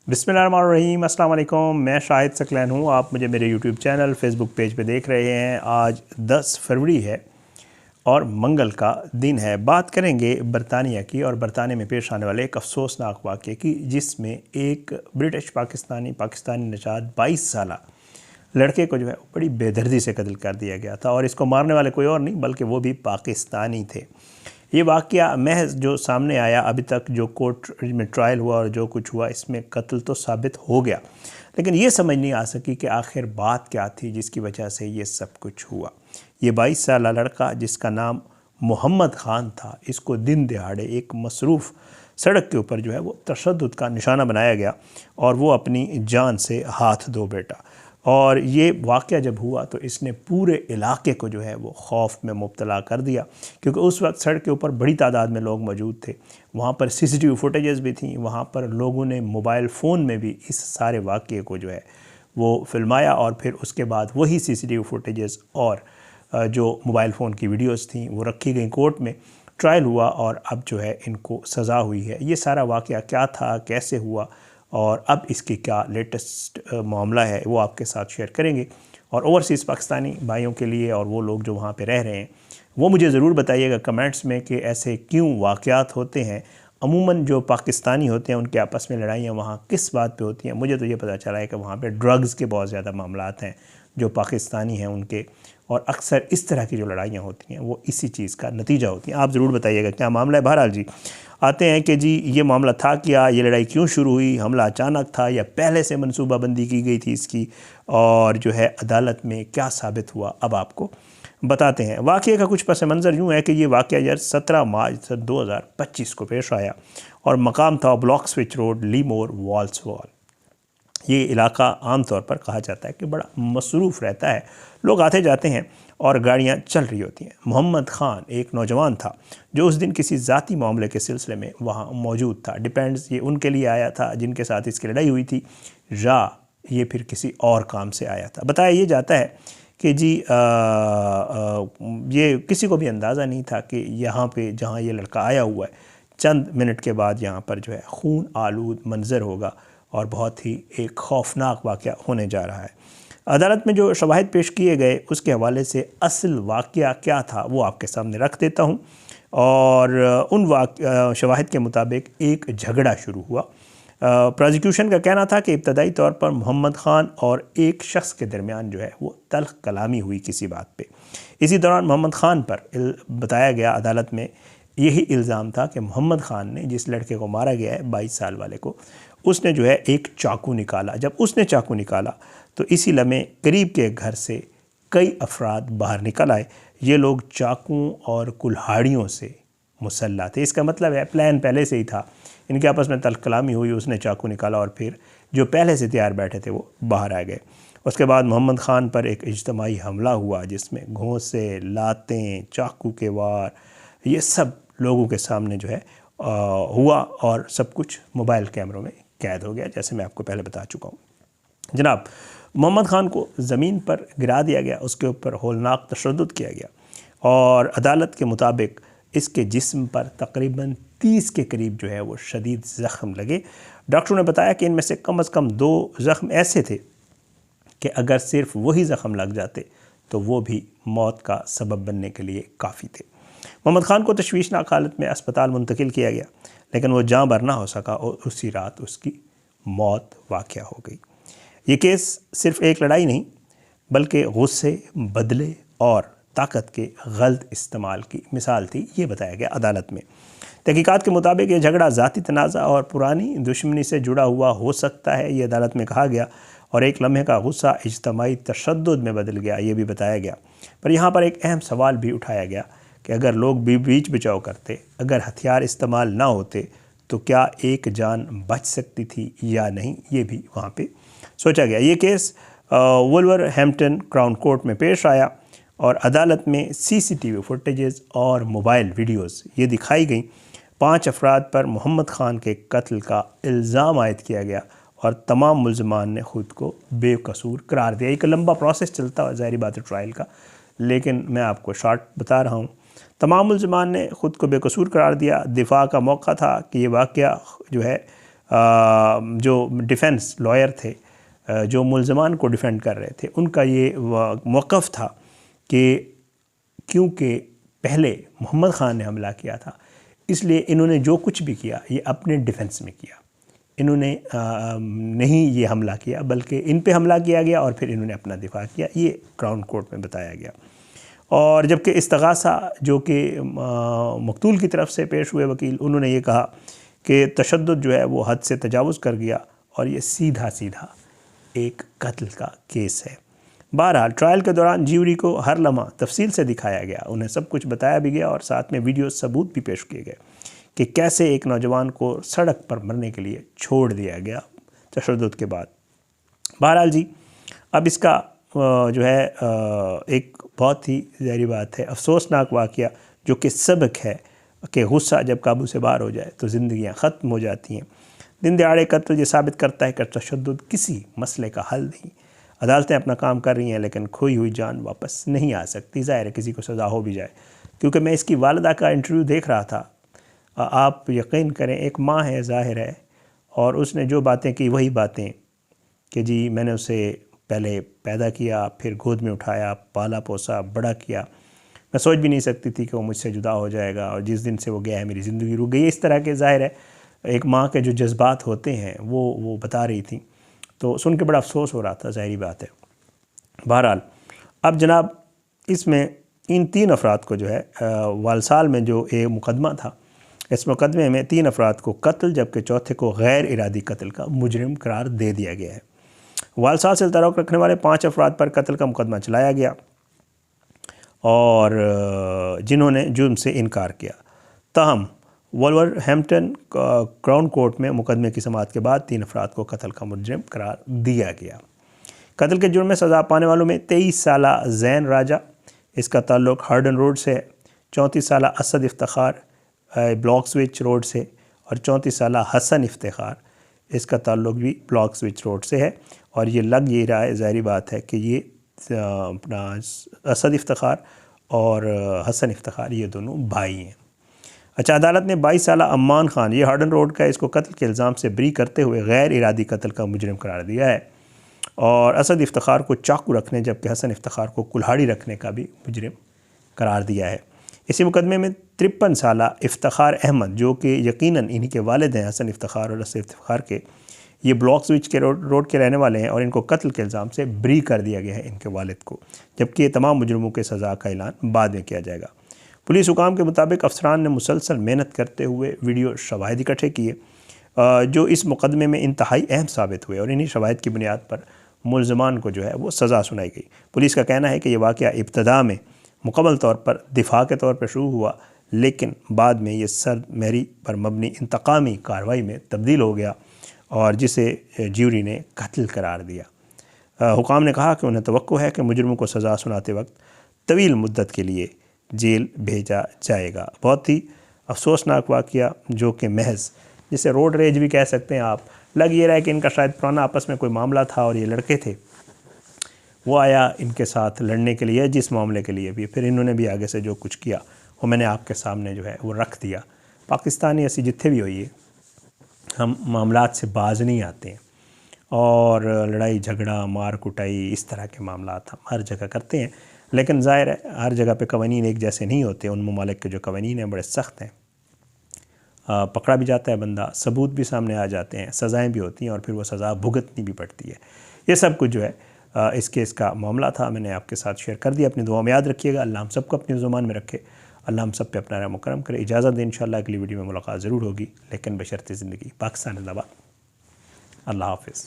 बिस्मिल्लाहिर्रहमानिर्रहीम। अस्सलाम वालेकुम। मैं शाहिद सकलैन हूँ। आप मुझे मेरे यूट्यूब चैनल फेसबुक पेज पे देख रहे हैं। आज 10 फरवरी है और मंगल का दिन है। बात करेंगे बरतानिया की और बरतानिया में पेश आने वाले एक अफसोसनाक वाक़े की, जिसमें एक ब्रिटिश पाकिस्तानी नजात 22 साला लड़के को जो है बड़ी बेदर्दी से कत्ल कर दिया गया था। और इसको मारने वाले कोई और नहीं बल्कि वो भी पाकिस्तानी थे। ये वाक़या महज जो सामने आया, अभी तक जो कोर्ट में ट्रायल हुआ और जो कुछ हुआ, इसमें कत्ल तो साबित हो गया, लेकिन ये समझ नहीं आ सकी कि आखिर बात क्या थी जिसकी वजह से ये सब कुछ हुआ। ये 22 साला लड़का जिसका नाम मोहम्मद ख़ान था, इसको दिन दिहाड़े एक मसरूफ़ सड़क के ऊपर जो है वो तशद्दुद का निशाना बनाया गया और वो अपनी जान से हाथ धो बैठा। और ये वाक़या जब हुआ तो इसने पूरे इलाके को जो है वो खौफ में मुब्तला कर दिया, क्योंकि उस वक्त सड़क के ऊपर बड़ी तादाद में लोग मौजूद थे। वहाँ पर CCTV फुटेजेस भी थी। वहाँ पर लोगों ने मोबाइल फ़ोन में भी इस सारे वाक़ये को जो है वो फिल्माया और फिर उसके बाद वही CCTV फुटेजेस और जो मोबाइल फ़ोन की वीडियोज़ थी वो रखी गई। कोर्ट में ट्रायल हुआ और अब जो है इनको सज़ा हुई है। ये सारा वाक़या क्या था, कैसे हुआ और अब इसकी क्या लेटेस्ट मामला है, वो आपके साथ शेयर करेंगे। और ओवरसीज़ पाकिस्तानी भाइयों के लिए और वो लोग जो वहाँ पे रह रहे हैं, वो मुझे ज़रूर बताइएगा कमेंट्स में कि ऐसे क्यों वाक़यात होते हैं। अमूमन जो पाकिस्तानी होते हैं उनके आपस में लड़ाइयाँ वहाँ किस बात पे होती हैं। मुझे तो ये पता चला है कि वहाँ पे ड्रग्स के बहुत ज़्यादा मामलात हैं जो पाकिस्तानी हैं उनके, और अक्सर इस तरह की जो लड़ाइयाँ होती हैं वो इसी चीज़ का नतीजा होती हैं। आप ज़रूर बताइएगा क्या मामला है। बहरहाल जी, आते हैं कि जी ये मामला था क्या, ये लड़ाई क्यों शुरू हुई, हमला अचानक था या पहले से मनसूबाबंदी की गई थी इसकी, और जो है अदालत में क्या साबित हुआ, अब आपको बताते हैं। वाक़ये का कुछ पस मंज़र यूँ है कि ये वाक़या यार 17 मार्च 2025 को पेश आया और मकाम था ब्लॉक स्विच रोड, लीमोर, वॉल्सवॉल। ये इलाका आम तौर पर कहा जाता है कि बड़ा मसरूफ़ रहता है, लोग आते जाते हैं और गाड़ियाँ चल रही होती हैं। मोहम्मद ख़ान एक नौजवान था जो उस दिन किसी ज़ाती मामले के सिलसिले में वहाँ मौजूद था। डिपेंड्स, ये उनके लिए आया था जिनके साथ इसकी लड़ाई हुई थी, या ये फिर किसी और काम से आया था। बताया ये जाता है कि जी ये किसी को भी अंदाज़ा नहीं था कि यहाँ पे जहाँ ये लड़का आया हुआ है, चंद मिनट के बाद यहाँ पर जो है खून आलूद मंज़र होगा और बहुत ही एक खौफनाक वाक़या होने जा रहा है। अदालत में जो शवाहिद पेश किए गए उसके हवाले से असल वाक़या क्या था वो आपके सामने रख देता हूँ। और उन शवाहिद के मुताबिक एक झगड़ा शुरू हुआ। प्रोसिक्यूशन का कहना था कि इब्तदाई तौर पर मोहम्मद ख़ान और एक शख्स के दरमियान जो है वो तल्ख़ कलामी हुई किसी बात पे। इसी दौरान मोहम्मद ख़ान पर बताया गया अदालत में यही इल्ज़ाम था कि मोहम्मद ख़ान ने, जिस लड़के को मारा गया है 22 साल वाले को, उसने जो है एक चाकू निकाला। जब उसने चाकू निकाला तो इसी लम्हे करीब के घर से कई अफराद बाहर निकल आए। ये लोग चाकू और कुल्हाड़ियों से मुसल्लह थे। इसका मतलब है प्लान पहले से ही था, इनके आपस में तल्ख़ कलामी हुई, उसने चाकू निकाला और फिर जो पहले से तैयार बैठे थे वो बाहर आ गए। उसके बाद मोहम्मद ख़ान पर एक इज्तमाही हमला हुआ जिसमें घोंसे, लातें, चाकू के वार, ये सब लोगों के सामने जो है हुआ और सब कुछ मोबाइल कैमरों में कैद हो गया, जैसे मैं आपको पहले बता चुका हूँ। जनाब, मोहम्मद ख़ान को ज़मीन पर गिरा दिया गया, उसके ऊपर होलनाक तशद्दुद किया गया और अदालत के मुताबिक इसके जिस्म पर तकरीबन 30 के करीब जो है वो शदीद ज़ख्म लगे। डॉक्टरों ने बताया कि इनमें से कम 2 ज़ख्म ऐसे थे कि अगर सिर्फ वही ज़ख्म लग जाते तो वो भी मौत का सबब बनने के लिए काफ़ी थे। मोहम्मद ख़ान को तशवीशनाक हालत में अस्पताल मुंतकिल किया गया, लेकिन वो जाँ बर ना हो सका और उसी रात उसकी मौत वाक़या हो गई। ये केस सिर्फ़ एक लड़ाई नहीं बल्कि गुस्से, बदले और ताकत के गलत इस्तेमाल की मिसाल थी, ये बताया गया अदालत में। तहकीकात के मुताबिक ये झगड़ा ज़ाती तनाज़ा और पुरानी दुश्मनी से जुड़ा हुआ हो सकता है, ये अदालत में कहा गया, और एक लम्हे का गुस्सा इज्तमाई तशद्दुद में बदल गया, ये भी बताया गया। पर यहाँ पर एक अहम सवाल भी उठाया गया कि अगर लोग बीच बचाव करते, अगर हथियार इस्तेमाल ना होते तो क्या एक जान बच सकती थी या नहीं, ये भी वहाँ पे सोचा गया। ये केस वुल्वरहैम्पटन क्राउन कोर्ट में पेश आया और अदालत में CCTV फुटेजेस और मोबाइल वीडियोस ये दिखाई गई। 5 अफराद पर मोहम्मद ख़ान के कत्ल का इल्ज़ाम आयद किया गया और तमाम मुल्ज़मान ने ख़ुद को बेकसूर करार दिया। एक लंबा प्रोसेस चलता है ज़ाहिर बात है ट्रायल का, लेकिन मैं आपको शॉर्ट बता रहा हूँ। तमाम मुल्ज़मान ने ख़ुद को बेकसूर करार दिया। दिफा का मौका था कि ये वाक़या जो है جو ڈیفنس لائر تھے جو ملزمان کو ڈیفینڈ کر رہے تھے، ان کا یہ موقف تھا کہ کیونکہ پہلے محمد خان نے حملہ کیا تھا، اس لیے انہوں نے جو کچھ بھی کیا یہ اپنے ڈیفنس میں کیا، انہوں نے نہیں یہ حملہ کیا بلکہ ان پہ حملہ کیا گیا اور پھر انہوں نے اپنا دفاع کیا، یہ کراؤن کورٹ میں بتایا گیا۔ اور جبکہ استغاثہ جو کہ مقتول کی طرف سے پیش ہوئے وکیل، انہوں نے یہ کہا کہ تشدد جو ہے وہ حد سے تجاوز کر گیا اور یہ سیدھا ایک قتل کا کیس ہے۔ بہرحال ٹرائل کے دوران جیوری کو ہر لمحہ تفصیل سے دکھایا گیا، انہیں سب کچھ بتایا بھی گیا اور ساتھ میں ویڈیو ثبوت بھی پیش کیے گئے کہ کیسے ایک نوجوان کو سڑک پر مرنے کے لیے چھوڑ دیا گیا تشدد کے بعد۔ بہرحال جی، اب اس کا جو ہے ایک بہت ہی ظاہری بات ہے افسوسناک واقعہ جو کہ سبق ہے کہ غصہ جب قابو سے باہر ہو جائے تو زندگیاں ختم ہو جاتی ہیں۔ دن دہاڑے قتل یہ ثابت کرتا ہے کہ تشدد کسی مسئلے کا حل نہیں۔ عدالتیں اپنا کام کر رہی ہیں لیکن کھوئی ہوئی جان واپس نہیں آ سکتی، ظاہر ہے کسی کو سزا ہو بھی جائے۔ کیونکہ میں اس کی والدہ کا انٹرویو دیکھ رہا تھا، آپ یقین کریں ایک ماں ہے ظاہر ہے، اور اس نے جو باتیں کی وہی باتیں کہ جی میں نے اسے پہلے پیدا کیا، پھر گود میں اٹھایا، پالا پوسا، بڑا کیا، میں سوچ بھی نہیں سکتی تھی کہ وہ مجھ سے جدا ہو جائے گا، اور جس دن سے وہ گیا ہے میری زندگی رک گئی۔ اس طرح کے ظاہر ہے ایک ماں کے جو جذبات ہوتے ہیں وہ بتا رہی تھیں، تو سن کے بڑا افسوس ہو رہا تھا، ظاہری بات ہے۔ بہرحال اب جناب اس میں ان 3 افراد کو جو ہے والسال میں جو ایک مقدمہ تھا، اس مقدمے میں 3 افراد کو قتل جبکہ چوتھے کو غیر ارادی قتل کا مجرم قرار دے دیا گیا ہے۔ والسال سے تعلق رکھنے والے 5 افراد پر قتل کا مقدمہ چلایا گیا اور جنہوں نے جرم سے انکار کیا۔ تاہم وولورہیمپٹن کراؤن کورٹ میں مقدمے کی سماعت کے بعد 3 افراد کو قتل کا مجرم قرار دیا گیا۔ قتل کے جرم میں سزا پانے والوں میں 23 سالہ زین راجہ، اس کا تعلق ہارڈن روڈ سے ہے، 34 سالہ Asad Iftikhar block switch road سے، اور 34 سالہ حسن افتخار، اس کا تعلق بھی بلاک سوئچ روڈ سے ہے۔ اور یہ لگ یہ رہا ہے، ظاہری بات ہے کہ یہ اپنا اسد افتخار اور حسن افتخار یہ دونوں بھائی ہیں۔ اچھا، عدالت نے 22 سالہ امان خان، یہ ہارڈن روڈ کا، اس کو قتل کے الزام سے بری کرتے ہوئے غیر ارادی قتل کا مجرم قرار دیا ہے، اور اسد افتخار کو چاقو رکھنے جبکہ حسن افتخار کو کلہاڑی رکھنے کا بھی مجرم قرار دیا ہے۔ اسی مقدمے میں 53 سالہ افتخار احمد، جو کہ یقیناً انہی کے والد ہیں حسن افتخار اور اسد افتخار کے، یہ بلاک سوئچ کے روڈ کے رہنے والے ہیں، اور ان کو قتل کے الزام سے بری کر دیا گیا ہے ان کے والد کو، جبکہ یہ تمام مجرموں کے سزا کا اعلان بعد میں کیا جائے گا۔ پولیس حکام کے مطابق افسران نے مسلسل محنت کرتے ہوئے ویڈیو شواہد اکٹھے کیے جو اس مقدمے میں انتہائی اہم ثابت ہوئے، اور انہی شواہد کی بنیاد پر ملزمان کو جو ہے وہ سزا سنائی گئی۔ پولیس کا کہنا ہے کہ یہ واقعہ ابتدا میں مکمل طور پر دفاع کے طور پر شروع ہوا، لیکن بعد میں یہ سرد مہری پر مبنی انتقامی کارروائی میں تبدیل ہو گیا، اور جسے جیوری نے قتل قرار دیا۔ حکام نے کہا کہ انہیں توقع ہے کہ مجرموں کو سزا سناتے وقت طویل مدت کے لیے جیل بھیجا جائے گا۔ بہت ہی افسوسناک واقعہ جو کہ محض جسے روڈ ریج بھی کہہ سکتے ہیں آپ، لگ یہ رہا ہے کہ ان کا شاید پرانا آپس میں کوئی معاملہ تھا، اور یہ لڑکے تھے وہ آیا ان کے ساتھ لڑنے کے لیے جس معاملے کے لیے بھی، پھر انہوں نے بھی آگے سے جو کچھ کیا وہ میں نے آپ کے سامنے جو ہے وہ رکھ دیا۔ پاکستانی ایسی جتنے بھی ہوئی ہے، ہم معاملات سے باز نہیں آتے ہیں، اور لڑائی جھگڑا مار کٹائی اس طرح کے معاملات ہم ہر جگہ کرتے ہیں، لیکن ظاہر ہے ہر جگہ پہ قوانین ایک جیسے نہیں ہوتے، ان ممالک کے جو قوانین ہیں بڑے سخت ہیں، پکڑا بھی جاتا ہے بندہ، ثبوت بھی سامنے آ جاتے ہیں، سزائیں بھی ہوتی ہیں، اور پھر وہ سزا بھگتنی بھی پڑتی ہے۔ یہ سب کچھ جو ہے اس کیس کا معاملہ تھا، میں نے آپ کے ساتھ شیئر کر دیا۔ اپنی دعا میں یاد رکھیے گا، اللہ ہم سب کو اپنی زبان میں رکھے، اللہ ہم سب پہ اپنا رحم و کرم کرے۔ اجازت دیں، انشاءاللہ اگلی ویڈیو میں ملاقات ضرور ہوگی، لیکن بشرط زندگی۔ پاکستان زندہ باد، اللہ حافظ۔